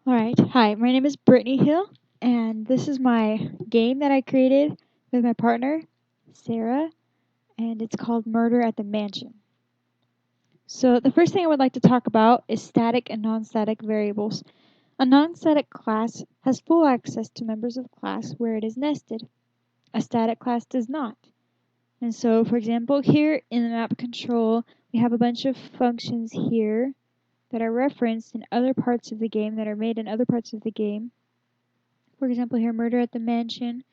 Alright, hi, my name is Brittany Hill, and this is my game that I created with my partner, Sarah, and it's called Murder at the Mansion. So the first thing I would like to talk about is static and non-static variables. A non-static class has full access to members of the class where it is nested. A static class does not. And so, for example, here in the map control, we have a bunch of functions here that are referenced in other parts of the game, that are made in other parts of the game. For example, here, murder at the mansion,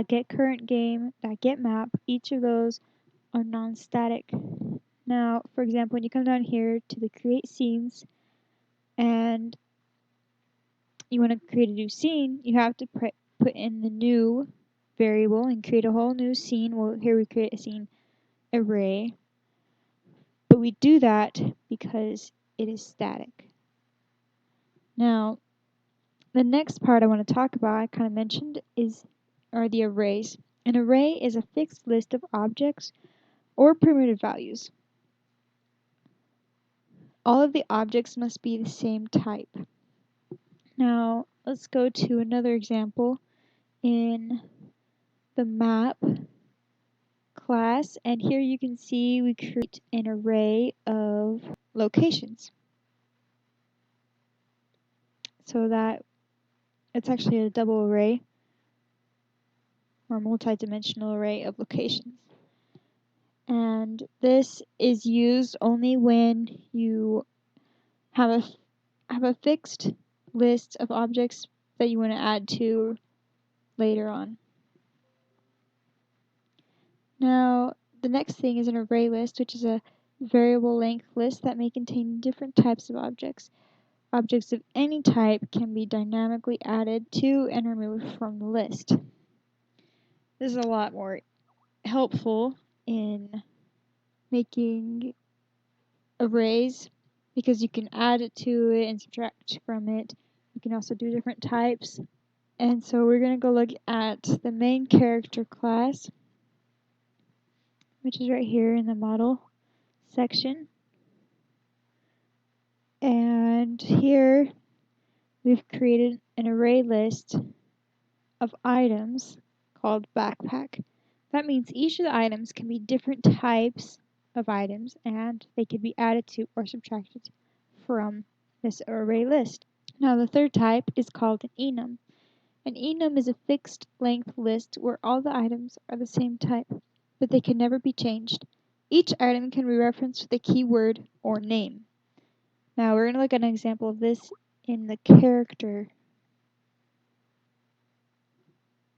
.get current game, .get map, each of those are non-static. Now, for example, when you come down here to the create scenes and you want to create a new scene, you have to put in the new variable and create a whole new scene. Well, here we create a scene array, but we do that because it is static. Now, the next part I want to talk about, I kind of mentioned, are the arrays. An array is a fixed list of objects or primitive values. All of the objects must be the same type. Now, let's go to another example in the map class, and here you can see we create an array of locations. So that it's actually a double array or multi-dimensional array of locations. And this is used only when you have a fixed list of objects that you want to add to later on. Now, the next thing is an array list, which is a variable length list that may contain different types of objects. Objects of any type can be dynamically added to and removed from the list. This is a lot more helpful in making arrays because you can add it to it and subtract from it. You can also do different types. And so we're going to go look at the main character class, which is right here in the model section. And here we've created an array list of items called backpack. That means each of the items can be different types of items and they can be added to or subtracted from this array list. Now the third type is called an enum. An enum is a fixed length list where all the items are the same type, but they can never be changed. Each item can be referenced with a keyword or name. Now we're going to look at an example of this in the character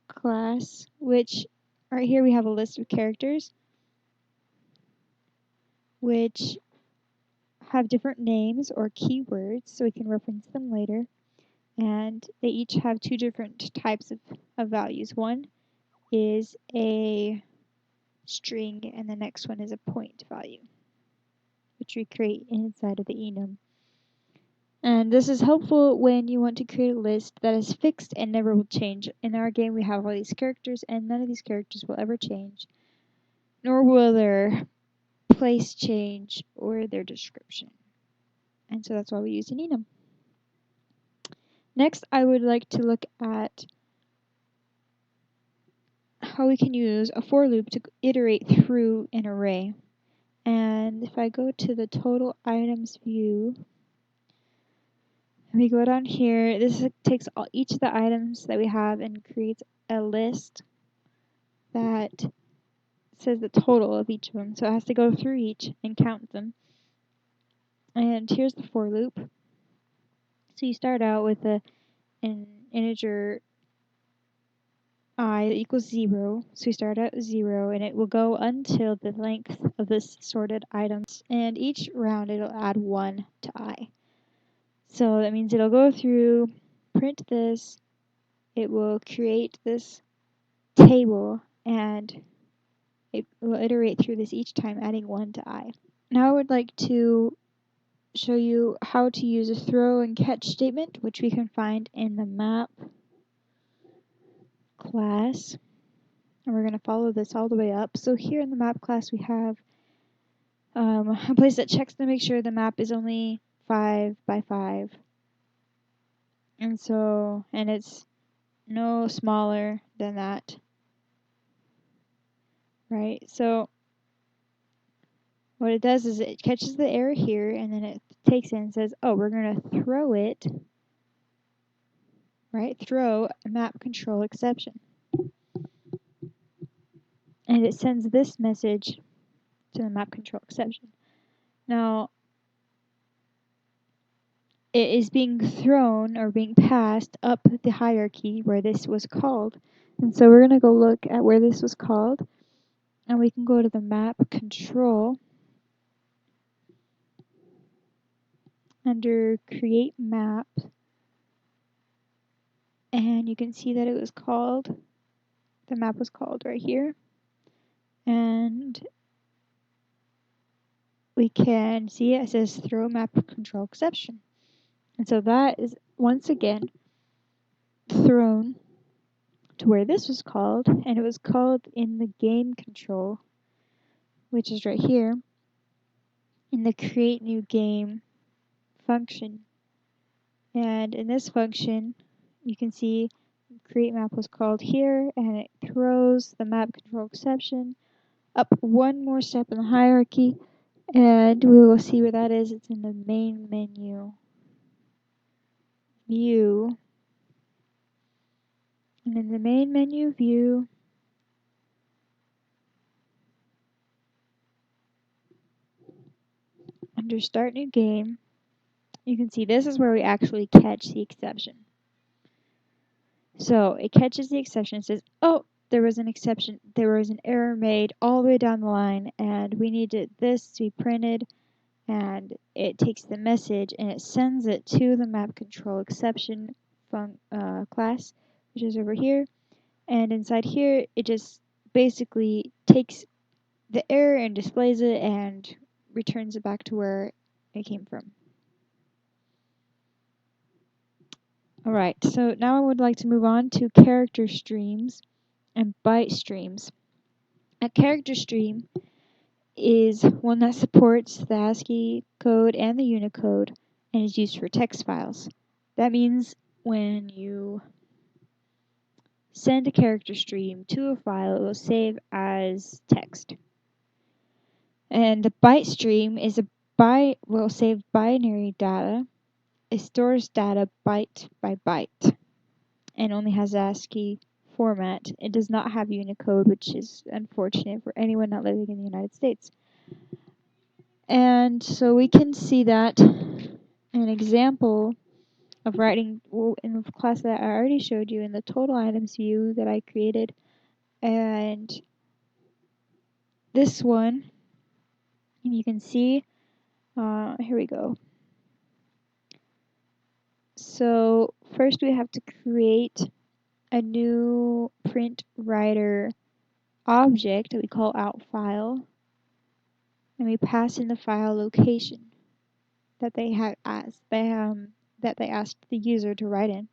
class, which right here we have a list of characters which have different names or keywords so we can reference them later, and they each have two different types of values. One is a string and the next one is a point value, which we create inside of the enum. And this is helpful when you want to create a list that is fixed and never will change. In our game we have all these characters and none of these characters will ever change, nor will their place change or their description. And so that's why we use an enum. Next, I would like to look at how we can use a for loop to iterate through an array. And if I go to the total items view, we go down here, this takes each of the items that we have and creates a list that says the total of each of them. So it has to go through each and count them. And here's the for loop. So you start out with an integer I equals 0, so we start at 0, and it will go until the length of this sorted items, and each round it'll add 1 to I. So that means it'll go through, print this, it will create this table, and it will iterate through this each time, adding 1 to I. Now I would like to show you how to use a throw and catch statement, which we can find in the map class. And we're going to follow this all the way up. So here in the map class we have a place that checks to make sure the map is only 5 by 5 And it's no smaller than that, right? So what it does is it catches the error here, and then it takes it and says, oh, we're going to throw it, right? Throw a map control exception. And it sends this message to the map control exception. Now, it is being thrown or being passed up the hierarchy where this was called. And so we're going to go look at where this was called, and we can go to the map control under create map, and you can see that it was called, the map was called right here, and we can see it says throw map control exception. And so that is once again thrown to where this was called, and it was called in the game control, which is right here in the create new game function. And in this function, you can see create map was called here, and it throws the map control exception up one more step in the hierarchy, and we will see where that is. It's in the main menu view, and in the main menu view, under start new game, you can see this is where we actually catch the exception. So it catches the exception and says, oh, there was an exception, there was an error made all the way down the line, and we needed this to be printed, and it takes the message and it sends it to the map control exception class, which is over here. And inside here, it just basically takes the error and displays it and returns it back to where it came from. Alright, so now I would like to move on to character streams and byte streams. A character stream is one that supports the ASCII code and the Unicode and is used for text files. That means when you send a character stream to a file, it will save as text. And the byte stream is will save binary data. It stores data byte by byte and only has ASCII format. It does not have Unicode, which is unfortunate for anyone not living in the United States. And so we can see that an example of writing in the class that I already showed you in the total items view that I created. And this one, you can see, here we go. So first we have to create a new print writer object that we call outFile, and we pass in the file location that they asked the user to write in.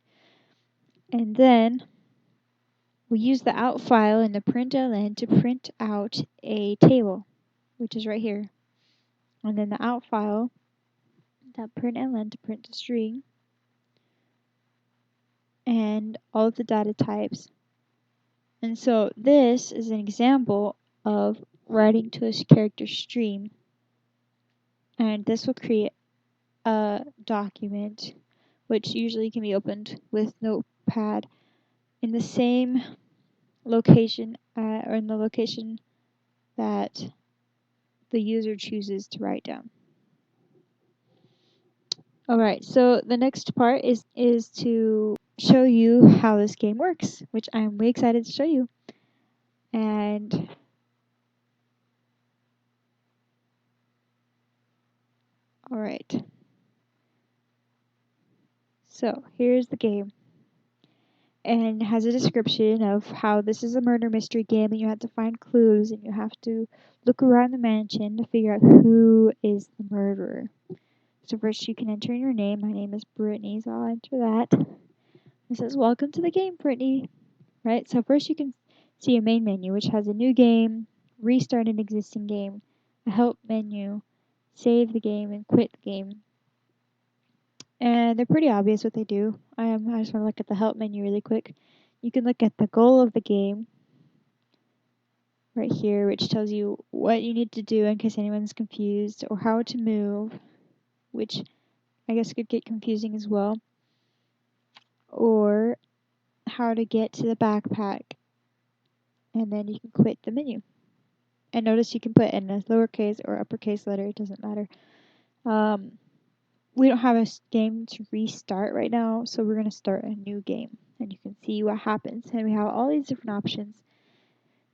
And then we use the outFile in the println to print out a table, which is right here. And then the outFile, that println to print a string, and all of the data types. And so this is an example of writing to a character stream. And this will create a document, which usually can be opened with Notepad in the same location or in the location that the user chooses to write down. Alright, so the next part is to show you how this game works, which I'm way excited to show you. And alright, so here's the game. And it has a description of how this is a murder mystery game and you have to find clues and you have to look around the mansion to figure out who is the murderer. So first you can enter in your name. My name is Brittany, so I'll enter that. It says, welcome to the game, Brittany. Right, so first you can see a main menu, which has a new game, restart an existing game, a help menu, save the game, and quit the game. and they're pretty obvious what they do. I just want to look at the help menu really quick. You can look at the goal of the game right here, which tells you what you need to do in case anyone's confused, or how to move, which I guess could get confusing as well, or how to get to the backpack, and then you can quit the menu. And notice you can put in a lowercase or uppercase letter, it doesn't matter. We don't have a game to restart right now, so we're going to start a new game, and you can see what happens. And we have all these different options.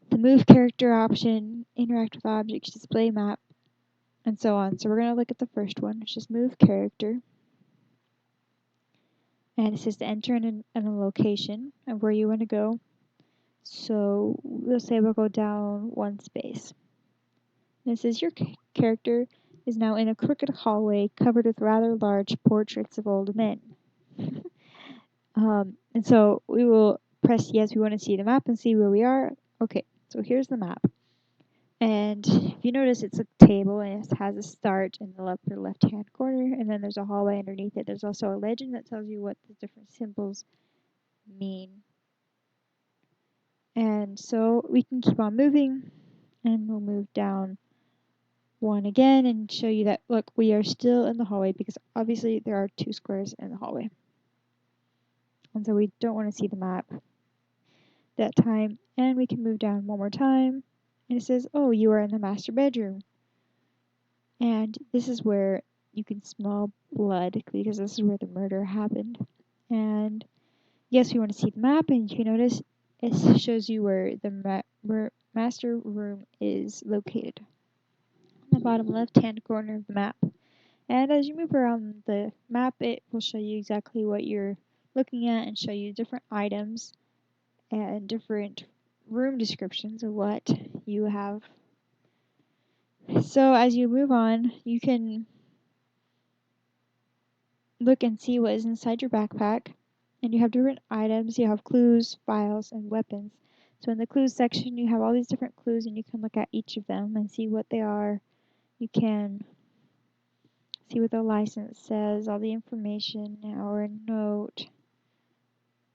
The move character option, interact with objects, display map, and so on. So we're going to look at the first one, which is move character. And it says to enter in a location of where you want to go. So we'll say we'll go down one space. And it says your character is now in a crooked hallway covered with rather large portraits of old men. And so we will press yes, we want to see the map and see where we are. Okay, so here's the map. And if you notice, it's a table and it has a start in the upper left-hand corner, and then there's a hallway underneath it. There's also a legend that tells you what the different symbols mean. And so we can keep on moving, and we'll move down one again and show you that, look, we are still in the hallway because obviously there are 2 squares in the hallway. And so we don't want to see the map that time. And we can move down one more time, and it says, oh, you are in the master bedroom. And this is where you can smell blood because this is where the murder happened. And yes, we want to see the map, and you notice it shows you where the master room is located on the bottom left-hand corner of the map. And as you move around the map, it will show you exactly what you're looking at and show you different items and different room descriptions of what you have. So as you move on, you can look and see what is inside your backpack. And you have different items. You have clues, files, and weapons. So in the clues section, you have all these different clues, and you can look at each of them and see what they are. You can see what the license says, all the information, or a note,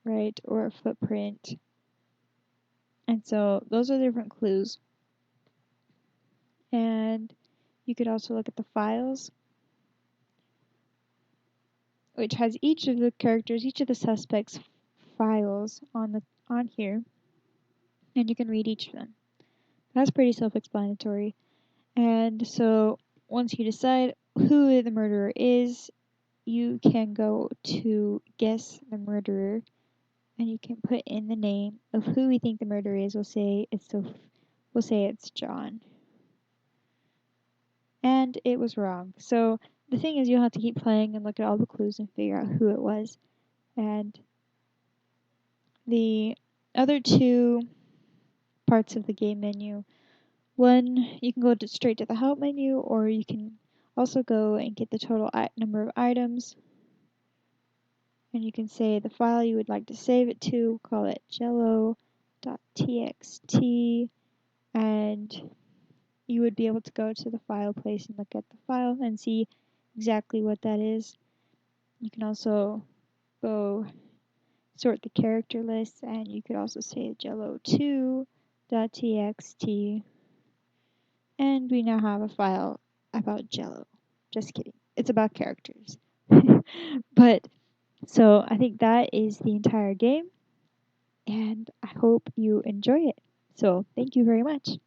right, or a footprint. And so those are different clues. And you could also look at the files, which has each of the characters, each of the suspects' files on here, and you can read each of them. That's pretty self-explanatory. And so once you decide who the murderer is, you can go to guess the murderer, and you can put in the name of who we think the murderer is. We'll say it's John. And it was wrong. So the thing is, you'll have to keep playing and look at all the clues and figure out who it was. And the other 2 parts of the game menu, one, you can go straight to the help menu, or you can also go and get the total number of items. And you can say the file you would like to save it to, call it jello.txt, and you would be able to go to the file place and look at the file and see exactly what that is. You can also go sort the character list, and you could also say jello2.txt, and we now have a file about Jello. Just kidding. It's about characters. But so I think that is the entire game, and I hope you enjoy it. So thank you very much.